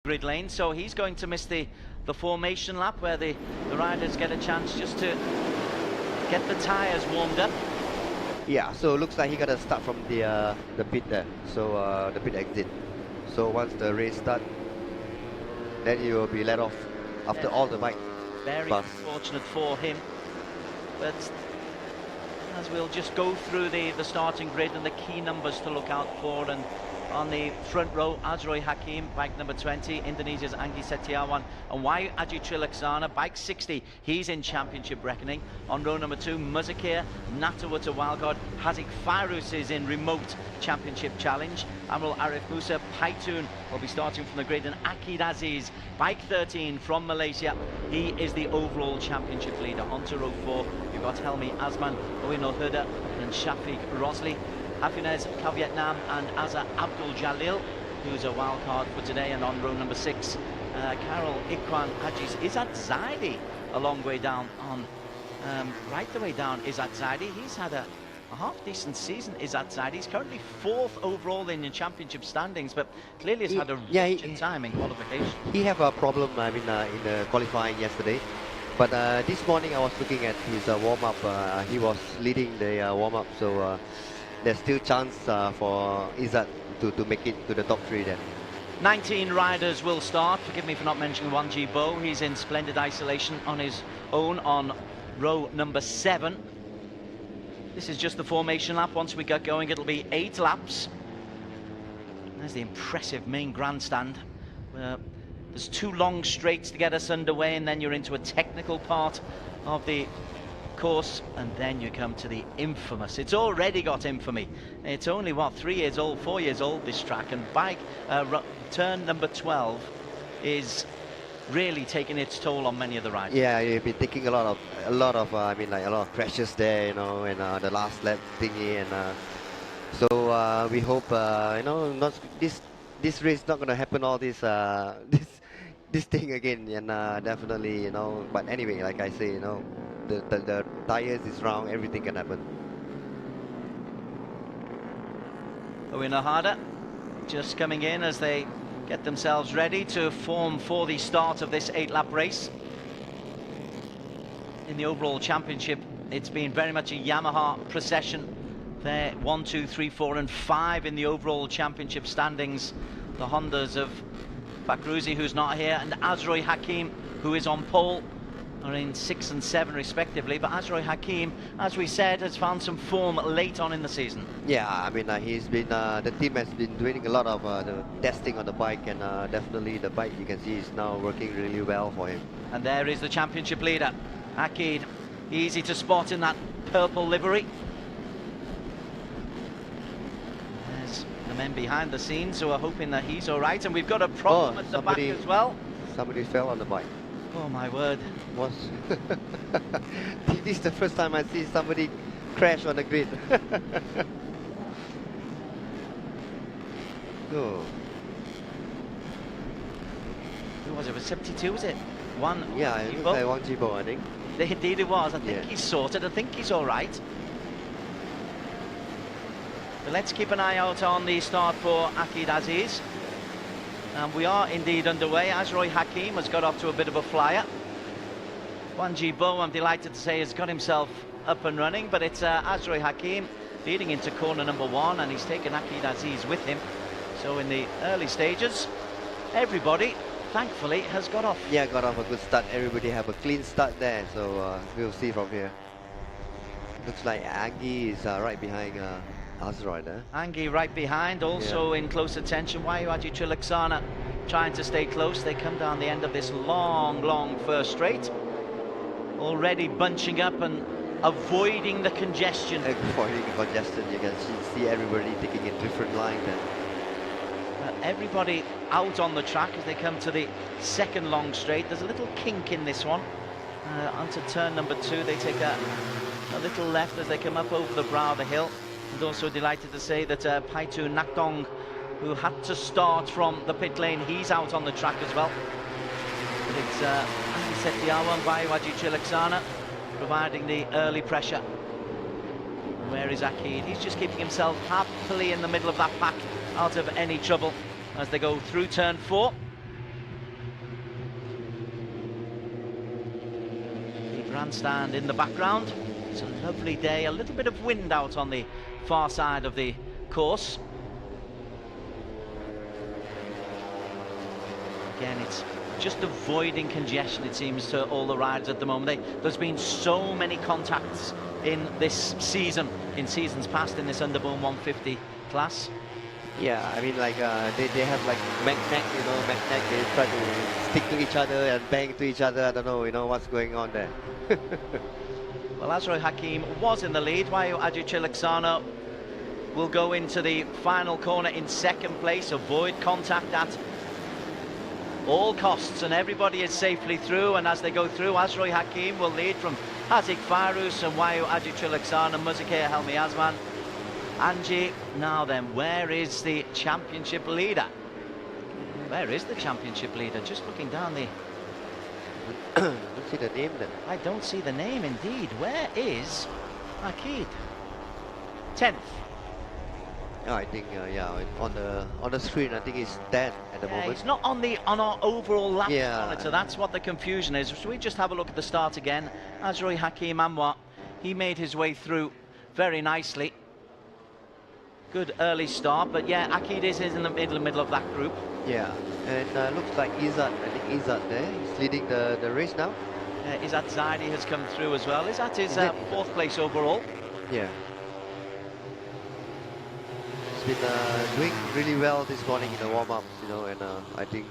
grid lane, so he's going to miss the formation lap where the riders get a chance just to get the tyres warmed up. Yeah, so it looks like he got to start from the pit there, so the pit exit. So once the race starts, then he will be let off after all the bike. Very unfortunate for him, but as we'll just go through the starting grid and the key numbers to look out for. And on the front row, ARRC Hakim, bike number 20, Indonesia's Anggi Setiawan, and Y Aji Trilaksana, bike 60, he's in championship reckoning. On row number 2, Muzakir, Natawuta Wildcard, Hazik Fairuz is in remote championship challenge. Amrul Arif Musa, Paitun will be starting from the grid, and Akid Aziz, bike 13 from Malaysia, he is the overall championship leader. Onto row 4, you've got Helmi Azman, Oino Huda, and Shafiq Rosli. Hafinez Vietnam and Azza Abdul Jalil, who's a wild card for today. And on row number 6, Carol Ikwan Hajiz. Izzat Zaidi a long way down on, right the way down, Izzat Zaidi. He's had a half-decent season, Izzat Zaidi. He's currently 4th overall in the championship standings, but clearly has had a wretched time in qualification. He have a problem, I mean, in the qualifying yesterday. But this morning I was looking at his warm-up. He was leading the warm-up, so there's still chance for Izzat to make it to the top 3 then. 19 riders will start. Forgive me for not mentioning Wanji Bo. He's in splendid isolation on his own on row number 7. This is just the formation lap. Once we get going, it'll be 8 laps. There's the impressive main grandstand. There's 2 long straights to get us underway, and then you're into a technical part of the course, and then you come to the infamous, it's already got infamy, it's only what, 3 years old, 4 years old, this track, and bike turn number 12 is really taking its toll on many of the riders. Yeah, you've been taking a lot of I mean, like a lot of crashes there, you know, and the last lap thingy, and so we hope you know, not this race not gonna happen all this this thing again, and definitely, you know, but anyway, like I say, you know, the tires is round, everything can happen. Oino Hada just coming in as they get themselves ready to form for the start of this 8-lap race. In the overall championship, it's been very much a Yamaha procession. They're 1, 2, 3, 4 and 5 in the overall championship standings. The Hondas of Fakhruzi, who's not here, and ARRC Hakim, who is on pole, are in 6 and 7 respectively. But ARRC Hakim, as we said, has found some form late on in the season. Yeah, I mean, he's been the team has been doing a lot of the testing on the bike, and definitely the bike, you can see, is now working really well for him. And there is the championship leader, Akid, easy to spot in that purple livery. There's the men behind the scenes who are hoping that he's all right, and we've got a problem at the back as well. Somebody fell on the bike. Oh my word. This is the first time I see somebody crash on the grid. Oh. Who was it? Was 72, was it? One? Yeah, Wanji Bo, I think. Indeed it was. I think he's sorted. I think he's all right. But let's keep an eye out on the start for Akid Aziz. And we are indeed underway. ARRC Hakim has got off to a bit of a flyer. Wanji Bo, I'm delighted to say, has got himself up and running, but it's ARRC Hakim leading into corner number 1, and he's taken Akid Aziz with him. So in the early stages, everybody, thankfully, has got off. Yeah, got off a good start. Everybody have a clean start there, so we'll see from here. Looks like Anggi is right behind ARRC there. Anggi right behind, also in close attention. Y Aji Trilaksana trying to stay close. They come down the end of this long first straight. Already bunching up and avoiding the congestion. Avoiding the congestion, you can see everybody taking a different line there. Everybody out on the track as they come to the second long straight. There's a little kink in this one. Onto turn number 2, they take a little left as they come up over the brow of the hill. And also delighted to say that Paitun Naktong, who had to start from the pit lane, he's out on the track as well. But it's Anggi Setiawan by Waji Trilaksana providing the early pressure. And where is Akid? He's just keeping himself happily in the middle of that pack, out of any trouble as they go through turn 4. grandstand in the background. It's a lovely day, a little bit of wind out on the far side of the course. Again, it's just avoiding congestion, it seems, to all the riders at the moment. There's been so many contacts in this season, in seasons past, in this Underbone 150 class. Yeah, I mean, like they have like magnet, you know, magnet. They try to stick to each other and bang to each other. I don't know, you know, what's going on there. Well, Azroy Hakim was in the lead. Wayu Ajichilaksana will go into the final corner in second place. Avoid contact at all costs, and everybody is safely through. And as they go through, Azroy Hakim will lead from Hazik Fairuz and Wayu Ajichilaksana, Muzikea Helmi Azman. Angie, now then, where is the championship leader? Where is the championship leader? Just looking down the... I don't see the name then. I don't see the name indeed. Where is Akid? 10th. Oh, I think yeah, on the screen I think it's 10 at the moment. It's not on our overall lap monitor. Yeah. That's what the confusion is. So we just have a look at the start again. Azroy Hakim Anwar, he made his way through very nicely. Good early start, but yeah, Akid is in the middle of that group. Yeah, and looks like Izzat, I think Izzat there, he's leading the race now. Izzat Zaidi has come through as well. Izzat is fourth place overall. Yeah. He's been doing really well this morning in the warm-ups, you know, and I think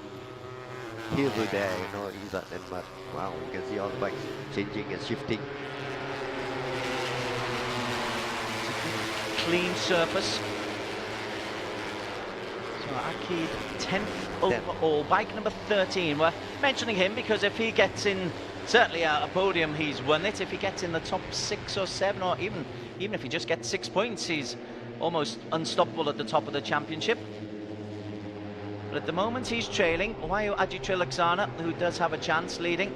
he'll be there, you know, Izzat and but wow, you can see all the bikes changing and shifting. Clean surface. So Akid 10th overall, bike number 13. We're mentioning him because if he gets in, certainly a podium, he's won it. If he gets in the top 6 or 7, or even if he just gets 6 points, he's almost unstoppable at the top of the championship. But at the moment he's trailing Wayu Ajichilaksana, who does have a chance leading.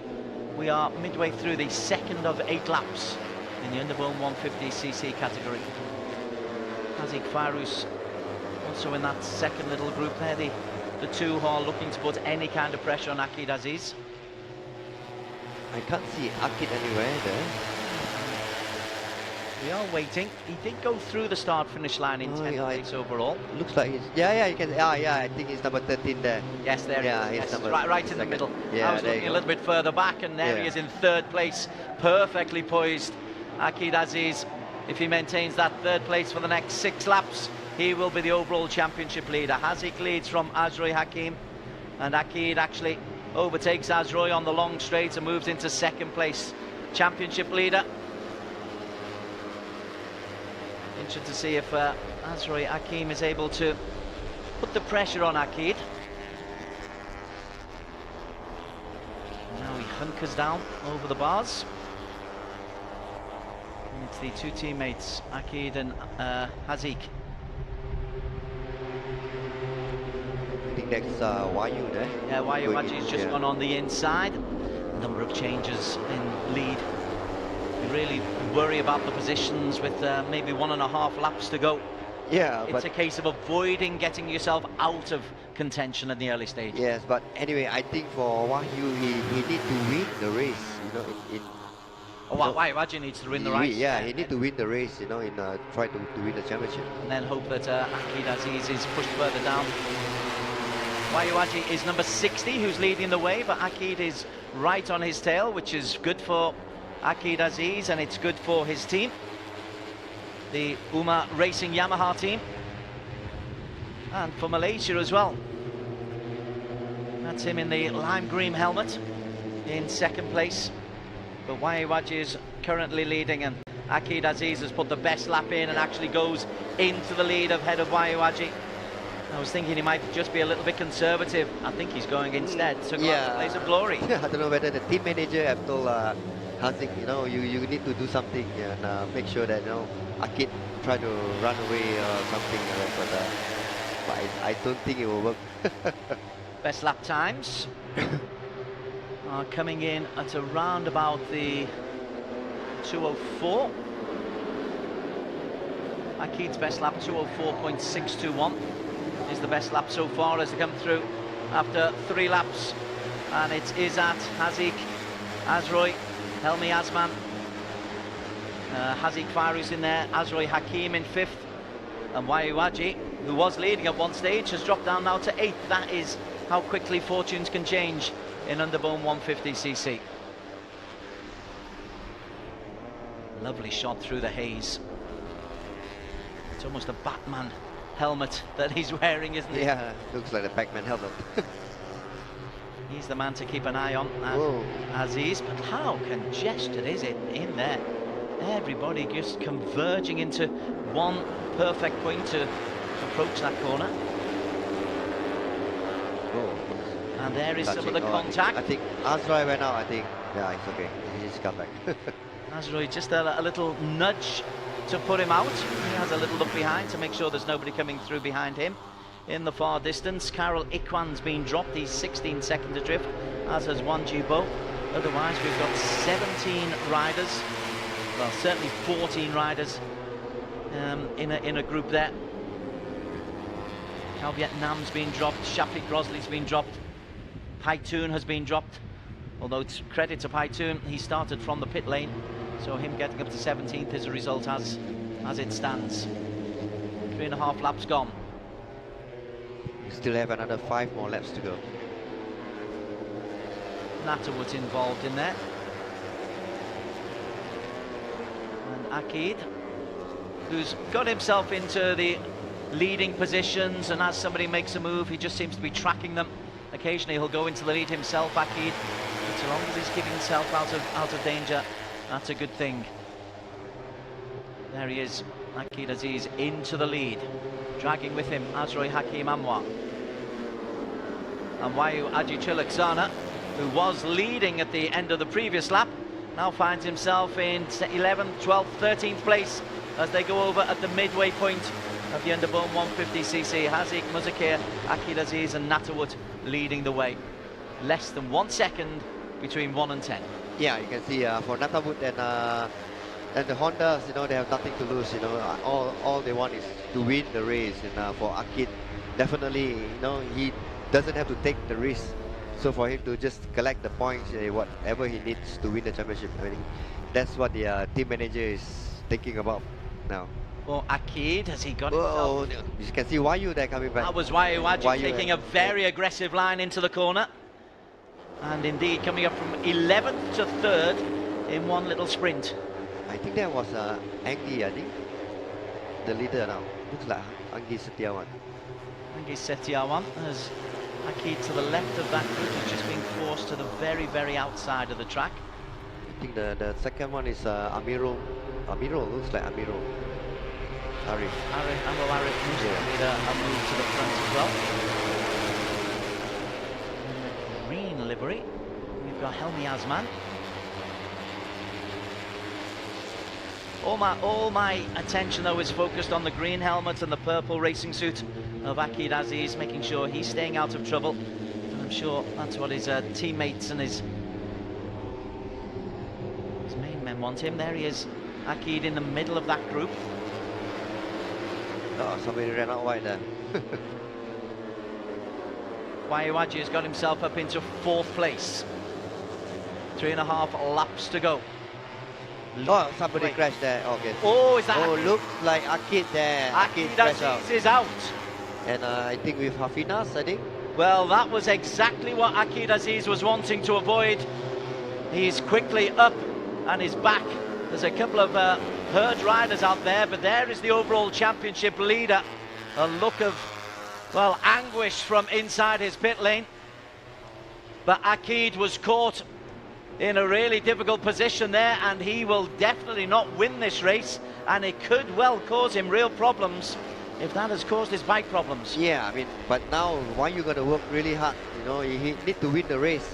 We are midway through the second of 8 laps in the Underbone 150cc category. Hazik Fairuz also in that second little group there, the two who are looking to put any kind of pressure on Akid Aziz. I can't see Akid anywhere there. We are waiting. He did go through the start-finish line in 10th place overall. Looks like he's, yeah, you can, yeah, I think he's number 13 there. Yes, there he is. Yes, right in the middle. Yeah, I was looking a little bit further back, and there he is in 3rd place, perfectly poised. Akid Aziz, if he maintains that 3rd place for the next 6 laps, he will be the overall championship leader. Hazik leads from Azroy Hakim, and Akid actually overtakes Azroy on the long straight and moves into 2nd place. Championship leader. Interested to see if Azroy Hakim is able to put the pressure on Akid. Now he hunkers down over the bars. And it's the two teammates, Akid and Hazik. I think that's Wayu there. Yeah, Wayu Aji's just gone on the inside. A number of changes in lead. You really worry about the positions with maybe 1.5 laps to go. Yeah, it's a case of avoiding getting yourself out of contention at the early stage. Yes, but anyway, I think for Wayu, he need to win the race, you know, Wayu Aji needs to win the race. Yeah, he need to win the race, you know, in try to win the championship. And then hope that Akid Aziz is pushed further down. Wayu Aji is number 60, who's leading the way, but Akid is right on his tail, which is good for Akid Aziz, and it's good for his team, the UMA Racing Yamaha team, and for Malaysia as well. That's him in the lime green helmet in 2nd place, but Wayu Aji is currently leading, and Akid Aziz has put the best lap in and actually goes into the lead ahead of Wayu Aji. I was thinking he might just be a little bit conservative. I think he's going instead to go out to Blaze of Glory. I don't know whether the team manager have told Hazik, you know, you need to do something and make sure that, you know, Akid try to run away or something, but I don't think it will work. Best lap times are coming in at around about the 2:04. Akid's best lap 2:04.621 is the best lap so far as they come through after 3 laps, and it's Izzat, Hazik, Azroy, Helmi Asman. Haziq Fari's in there, Azroy Hakim in 5th, and Waiwaji, who was leading at one stage, has dropped down now to 8th. That is how quickly fortunes can change in underbone 150cc. Lovely shot through the haze. It's almost a Batman helmet that he's wearing, isn't it? Yeah, looks like a Pac-Man helmet. He's the man to keep an eye on, Aziz. But how congested is it in there? Everybody just converging into one perfect point to approach that corner. And there is some of the contact. I think Azroy went out, I think. Yeah, it's okay. He's come back. Azroy just a little nudge to put him out. He has a little look behind to make sure there's nobody coming through behind him. In the far distance, Karel Ikwan's been dropped. He's 16 seconds adrift, as has Wanjibo. Otherwise, we've got 17 riders. Well, certainly 14 riders in a group there. Cal Vietnam's been dropped. Shafiq Grosley's been dropped. Paitoon has been dropped. Although it's credit to Paitoon, he started from the pit lane. So him getting up to 17th is a result as it stands. 3.5 laps gone. We still have another 5 more laps to go. Natterwood involved in there. And Akid, who's got himself into the leading positions, and as somebody makes a move, he just seems to be tracking them. Occasionally he'll go into the lead himself, Akid. But so long as he's keeping himself out of danger, that's a good thing. There he is, Akid Aziz into the lead, dragging with him Azroy Hakim Amwa. And Wayu Ajichilaksana, who was leading at the end of the previous lap, now finds himself in 11th, 12th, 13th place as they go over at the midway point of the underbone 150cc. Haziq, Muzakir, Akid Aziz and Natterwood leading the way. Less than 1 second between 1 and 10. Yeah, you can see for Natterwood and the Hondas, you know, they have nothing to lose. You know, all they want is to win the race. And for Akid, definitely, you know, he doesn't have to take the risk. So for him to just collect the points, whatever he needs to win the championship, I mean, that's what the team manager is thinking about now. Well, Akid, has he got himself? You can see Wayu there coming back. That was Wayu taking a very aggressive line into the corner. And indeed, coming up from 11th to 3rd in one little sprint. I think that was Angie, I think. The leader now. Looks like Angie Setiawan. Angie Setiawan has Akid to the left of that group. He's just being forced to the very, very outside of the track. I think the second one is Amiro. Amiro, looks like Amiro. Arif. Amro Arif made a move to the front as well. In the green livery, we've got Helmi Asman. All my attention though is focused on the green helmet and the purple racing suit of Akid Aziz, making sure he's staying out of trouble. And I'm sure that's what his teammates and his main men want him. There he is, Akid in the middle of that group. Oh, somebody ran out wide there. Waiwaji has got himself up into 4th place. 3.5 laps to go. Oh, somebody crashed there. Okay. Oh, is that? Oh, looks like Akid there. Akid Aziz is out. And I think with Hafinas, I think. Well, that was exactly what Akid Aziz was wanting to avoid. He's quickly up and is back. There's a couple of herd riders out there, but there is the overall championship leader. A look of, well, anguish from inside his pit lane. But Akid was caught in a really difficult position there, and he will definitely not win this race, and it could well cause him real problems if that has caused his bike problems. Yeah, I mean, but now why you got to work really hard? You know, he need to win the race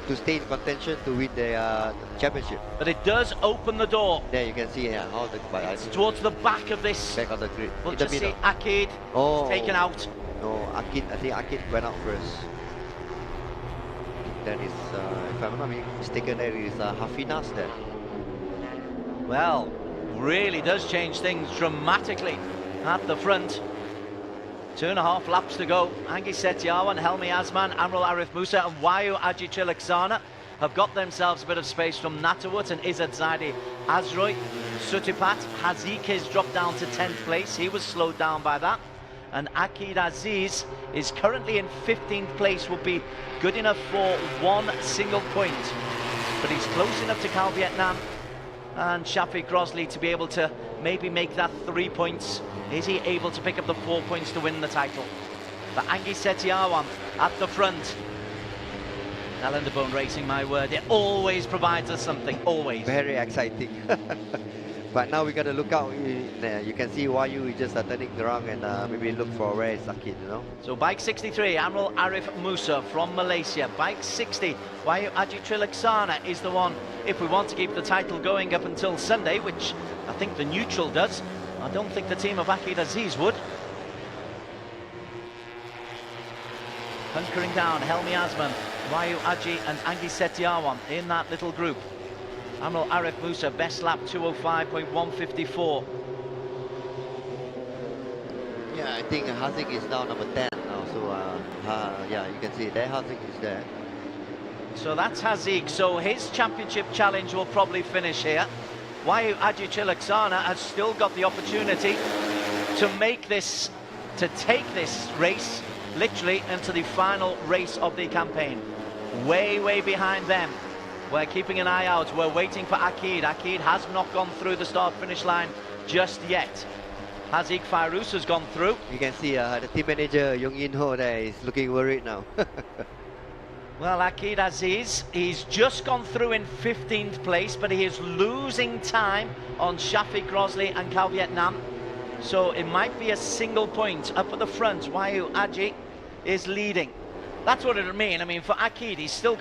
to stay in contention to win the championship. But it does open the door. There you can see all the it's towards the back of this. Back on the grid. We'll just see Akid taken out. No, I think Akid went out first. Then is, if I'm not mistaken, there is Hafinas there. Well, really does change things dramatically at the front. 2.5 laps to go. Angie Setiawan, Helmi Asman, Amrul Arif Musa and Wayu Ajichilaksana have got themselves a bit of space from Natawut and Izzadzade Azroy. Sutipat Hazik has dropped down to 10th place. He was slowed down by that. And Akid Aziz is currently in 15th place, would be good enough for one single point. But he's close enough to Cal Vietnam and Shafiq Grosley to be able to maybe make that 3 points. Is he able to pick up the 4 points to win the title? But Anggi Setiawan at the front. Bone Racing, my word, it always provides us something, always. Very exciting. But now we got to look out. You can see Wayu just turning around and maybe look for where is Akid, you know. So bike 63, Amrul Arif Musa from Malaysia. Bike 60, Wayu Aji Trilaksana is the one, if we want to keep the title going up until Sunday, which I think the neutral does. I don't think the team of Akid Aziz would. Hunkering down, Helmi Asman, Wayu Aji and Anggi Setiawan in that little group. Amrul Arif Musa, best lap 205.154. Yeah, I think Hazik is now number 10 now, so yeah, you can see there Hazik is there. So that's Hazik, so his championship challenge will probably finish here. Wayu Aji Trilaksana has still got the opportunity to make this, to take this race literally into the final race of the campaign. Way behind them. We're keeping an eye out. We're waiting for Akid. Akid has not gone through the start-finish line just yet. Hazik Fairuz has gone through. You can see the team manager Yong In Ho there is looking worried now. Well, Akid Aziz, he's just gone through in 15th place, but he is losing time on Shafiq Grosley and Cal Vietnam. So it might be a single point up at the front. Wayu Aji is leading. That's what it would mean. I mean, for Akid, he's still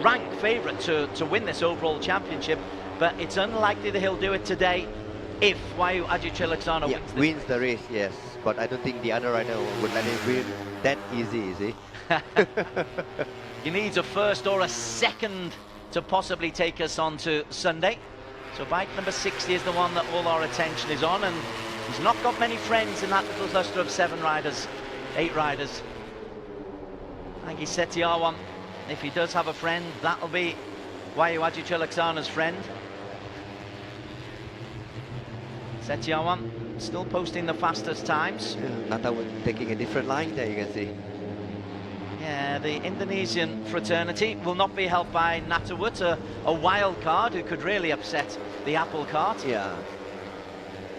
ranked favourite to win this overall championship, but it's unlikely that he'll do it today if Wayu Aji Trilaksana wins the race, yes. But I don't think the other rider would let him win that easy, is he? He needs a first or a second to possibly take us on to Sunday. So bike number 60 is the one that all our attention is on, and he's not got many friends in that little cluster of 8 riders. Anggi Setiawan, if he does have a friend, that'll be Wayu Aji Trilaksana's friend. Setiawan still posting the fastest times. Yeah, Natawut taking a different line there, you can see. Yeah, the Indonesian fraternity will not be helped by Natawut, a wild card who could really upset the apple cart. Yeah.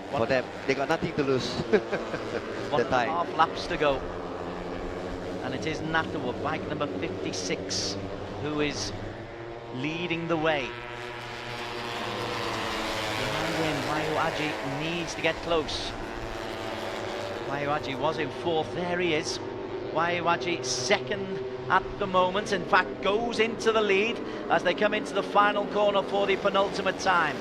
For them, they got nothing to lose. 1.5 laps to go. And it is Natawut, bike number 56, who is leading the way. Behind him, Wayu Aji needs to get close. Wayu Aji was in 4th, there he is. Wayu Aji second at the moment, in fact goes into the lead as they come into the final corner for the penultimate time.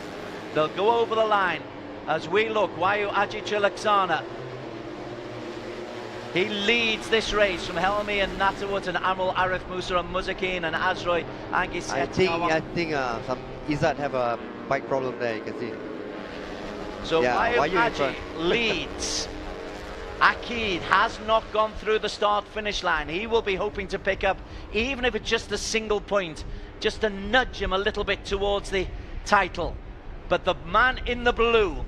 They'll go over the line as we look. Wayu Aji Trilaksana, he leads this race from Helmi and Natawut and Amrul Arif Musa and Muzakin and Azroy Anggi Setiawan. I think some Izzat have a bike problem there, you can see. So yeah, Wayu Aji leads. Akid has not gone through the start-finish line. He will be hoping to pick up, even if it's just a single point, just to nudge him a little bit towards the title. But the man in the blue,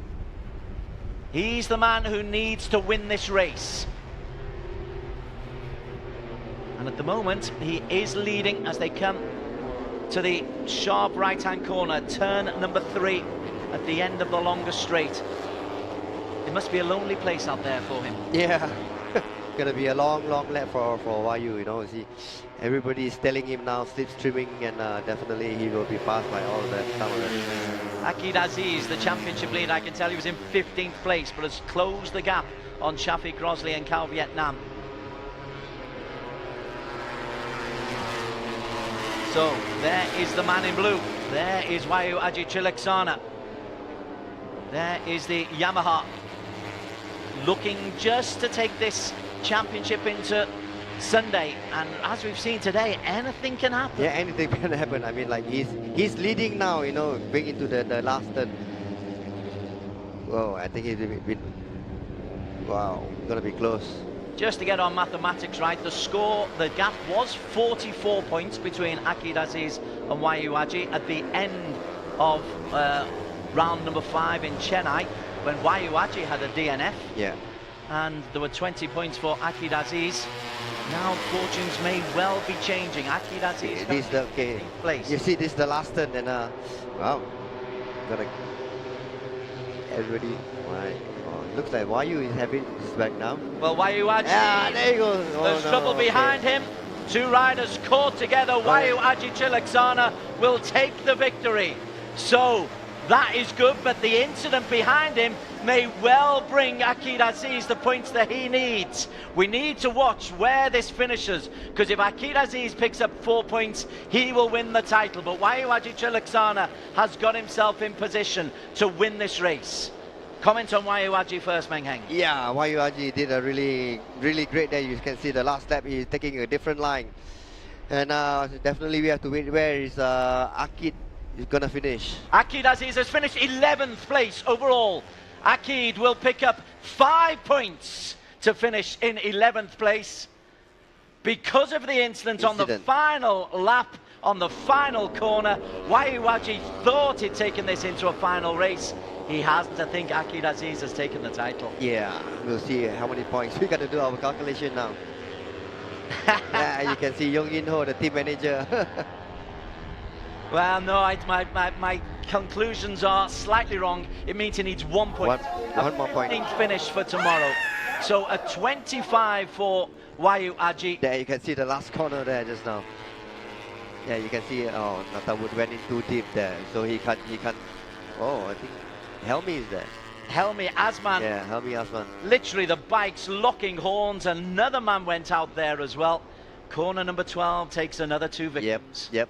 he's the man who needs to win this race. And at the moment, he is leading as they come to the sharp right-hand corner, turn number 3 at the end of the longest straight. It must be a lonely place out there for him. Yeah, gonna be a long lap for Wayu, you know. See, everybody is telling him now slipstreaming, and definitely he will be passed by all that. Akid Aziz, the championship lead, I can tell you, was in 15th place, but has closed the gap on Shafiq Grosley and Cal Vietnam. So there is the man in blue. There is Wayu Aji Trilaksana. There is the Yamaha, looking just to take this championship into Sunday, and as we've seen today, anything can happen. Yeah, anything can happen. I mean, like he's leading now, you know, going into the last turn. Whoa, I think he's been, wow, gonna be close. just to get our mathematics right, the score, the gap was 44 points between Akid Aziz and Wayu Aji at the end of round number 5 in Chennai, when Wayu Aji had a DNF. Yeah. And there were 20 points for Akid Aziz. Now fortunes may well be changing. Akid Aziz This the okay. place. You see, this is the last turn, and wow, gonna everybody. Right. Oh, looks like Wayu is having his back now. Well, Wayu Aji. Yeah, there you go. Oh, There's no, trouble behind him. Two riders caught together. Wayu Aji Chilaksana will take the victory. So that is good, but the incident behind him may well bring Akid Aziz the points that he needs. We need to watch where this finishes, because if Akid Aziz picks up 4 points, he will win the title. But Wayu Aji Chilaksana has got himself in position to win this race. Comment on Wayu Aji first, Meng Heng. Yeah, Wayu Aji did a really great day. You can see the last lap, he's taking a different line. And definitely we have to wait. Where is Akid is gonna finish? Akid Aziz has finished 11th place overall. Akid will pick up 5 points to finish in 11th place. Because of the incident on the final lap, on the final corner, Wayu Aji thought he'd taken this into a final race. He hasn't. I think Akid Aziz has taken the title. Yeah, we'll see how many points. We got to do our calculation now. Yeah, you can see Yong In Ho, the team manager. Well, no, my conclusions are slightly wrong. It means he needs 1 point. One more point. Finish for tomorrow. So a 25 for Wayu Aji. There you can see the last corner there just now. Yeah, you can see, oh, Natawood went in too deep there. So he can't, oh, I think Helmi is there. Helmi Asman. Yeah, Helmi Asman. Literally the bikes locking horns. Another man went out there as well. Corner number 12 takes another 2 victims. Yep.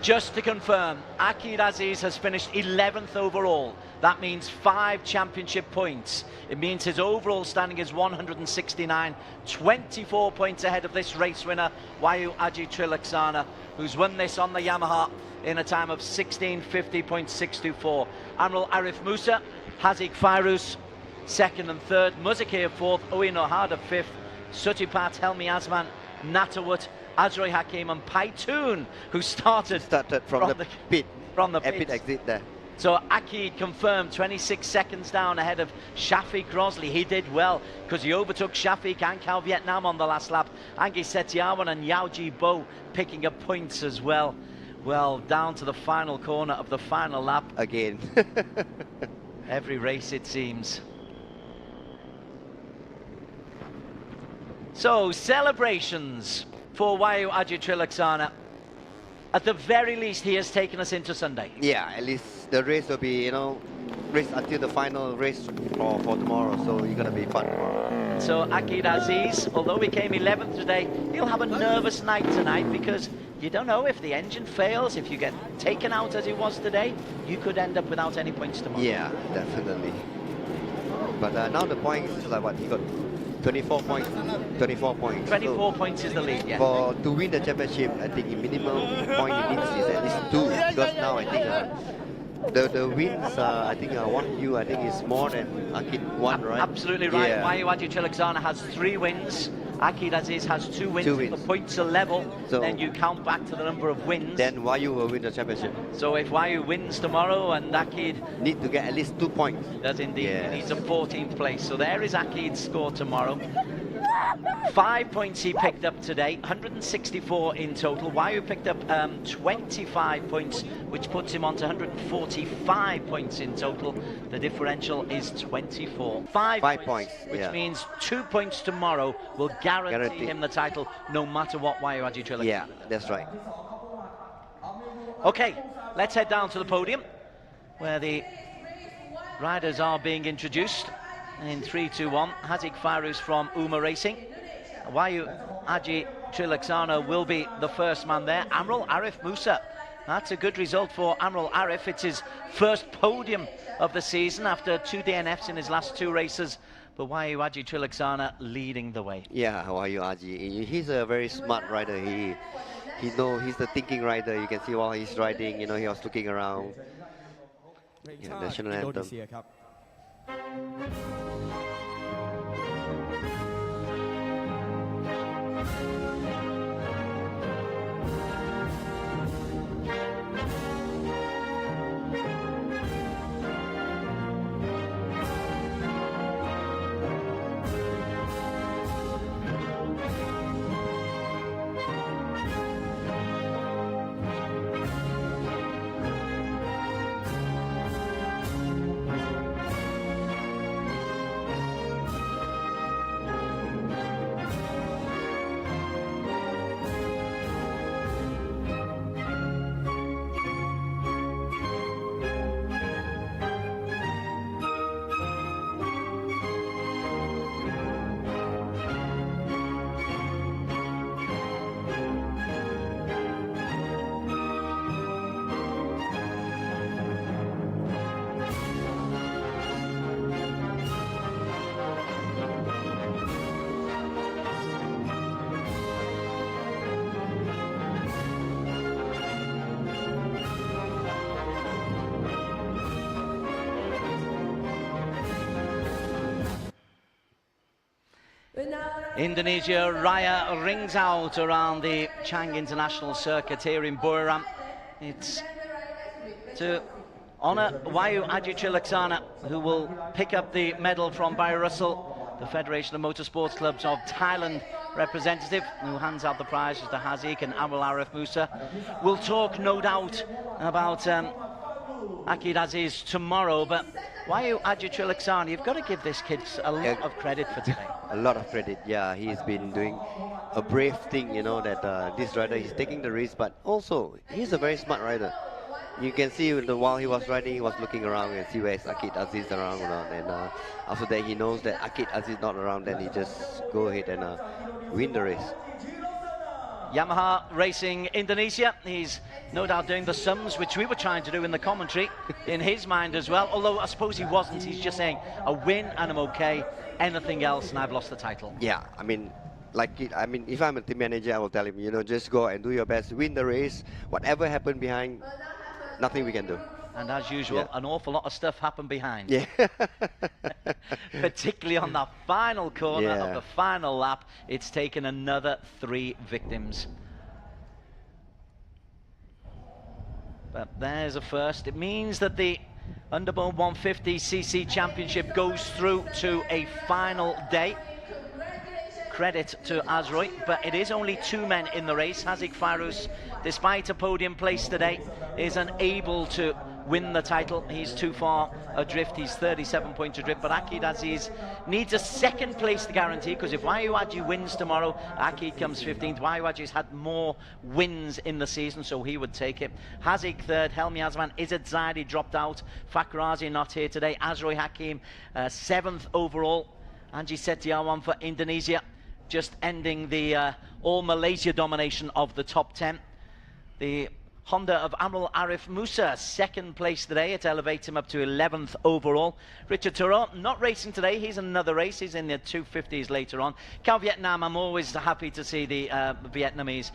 Just to confirm, Akid Aziz has finished 11th overall. That means 5 championship points. It means his overall standing is 169, 24 points ahead of this race winner, Wayu Aji Trilaksana, who's won this on the Yamaha in a time of 16:50.624. Admiral Arif Musa, Hazik Fairuz, 2nd and 3rd, Muzakir 4th, Owen Ohada 5th, Sutipat, Helmi Asman, Natawut, Azroy Hakim and Paitoon, who started from the pit. From the pit exit there. So Akid confirmed 26 seconds down ahead of Shafiq Rosley. He did well because he overtook Shafiq and Cal Vietnam on the last lap. Angie Setiawan and Yao Ji Bo picking up points as well. Well, down to the final corner of the final lap. Again. Every race it seems. So celebrations for Wayu Aji Trilaksana. At the very least, he has taken us into Sunday. Yeah, at least the race will be, race until the final race for tomorrow. So it's going to be fun tomorrow. So Akid Aziz, although he came 11th today, he'll have a nervous night tonight because you don't know if the engine fails, if you get taken out as he was today, you could end up without any points tomorrow. Yeah, definitely. But now the points is like what? He got 24 points. 24 points. 24 points is the lead, yeah. To win the championship, I think the minimum point he needs is at least 2. Because now I think the wins, I think I think is more than Akid 1, right? Absolutely right. Yeah. Wayu Aji Trilaksana has 3 wins. Akid Aziz has 2 wins. If the points are level, so then you count back to the number of wins. Then Wayu will win the championship. So if Wayu wins tomorrow and Akid need to get at least 2 points. Does indeed. Yes. He needs a 14th place. So there is Akid's score tomorrow. 5 points he picked up today, 164 in total. Wayu picked up 25 points, which puts him on to 145 points in total. The differential is 24. 5 points, which means 2 points tomorrow will guarantee him the title, no matter what Wayu Aji Trilaksana. Yeah, that's right. Okay, let's head down to the podium, where the riders are being introduced. In 3, 2, 1, Hazik Fairuz from Uma Racing. Wayu Aji Trilaksana will be the first man there. Admiral Arif Musa. That's a good result for Admiral Arif. It's his first podium of the season after 2 DNFs in his last 2 races. But Wayu Aji Trilaksana leading the way. Yeah, Wayu Aji. He's a very smart rider. He's the thinking rider. You can see while he's riding, he was looking around. Yeah, national anthem. Indonesia Raya rings out around the Chang International Circuit here in Buriram. It's to honour Wayu Ajichilaksana, who will pick up the medal from Barry Russell, the Federation of Motorsports Clubs of Thailand representative, who hands out the prizes to Haziq and Amrul Arif Musa. We'll talk, no doubt, about Akid Aziz tomorrow, but Wayu Ajichilaksana, you've got to give this kid a lot of credit for today. A lot of credit, yeah. He's been doing a brave thing, you know, that this rider is taking the risk, but also he's a very smart rider. You can see while he was riding, he was looking around and see where is Akid Aziz around, and after that he knows that Akid Aziz not around, then he just go ahead and win the race. Yamaha Racing Indonesia, he's no doubt doing the sums, which we were trying to do in the commentary, in his mind as well, although I suppose he wasn't. He's just saying, a win and I'm okay, anything else and I've lost the title. Yeah, I mean, if I'm a team manager, I will tell him, you know, just go and do your best, win the race, whatever happened behind, nothing we can do. And as usual, an awful lot of stuff happened behind. Yeah. Particularly on the final corner of the final lap, it's taken another 3 victims. But there's a first. It means that the Underbone 150cc Championship goes through to a final day. Credit to Azroy, but it is only 2 men in the race. Haziq Farus, despite a podium place today, is unable to win the title. He's too far adrift. He's 37 points adrift, but Akid Aziz needs a 2nd place to guarantee, because if Wayu Aji wins tomorrow, Akid comes 15th. Wayu Aji's had more wins in the season, so he would take it. Haziq 3rd, Helmi Azman, Izzat Zaidi dropped out, Fakrazi not here today, Azroy Hakim 7th overall, Anji Setiawan for Indonesia, just ending the all-Malaysia domination of the top 10. The Honda of Amrul Arif Musa, 2nd place today. It elevates him up to 11th overall. Richard Turo not racing today. He's in another race. He's in the 250s later on. Cal Vietnam, I'm always happy to see the Vietnamese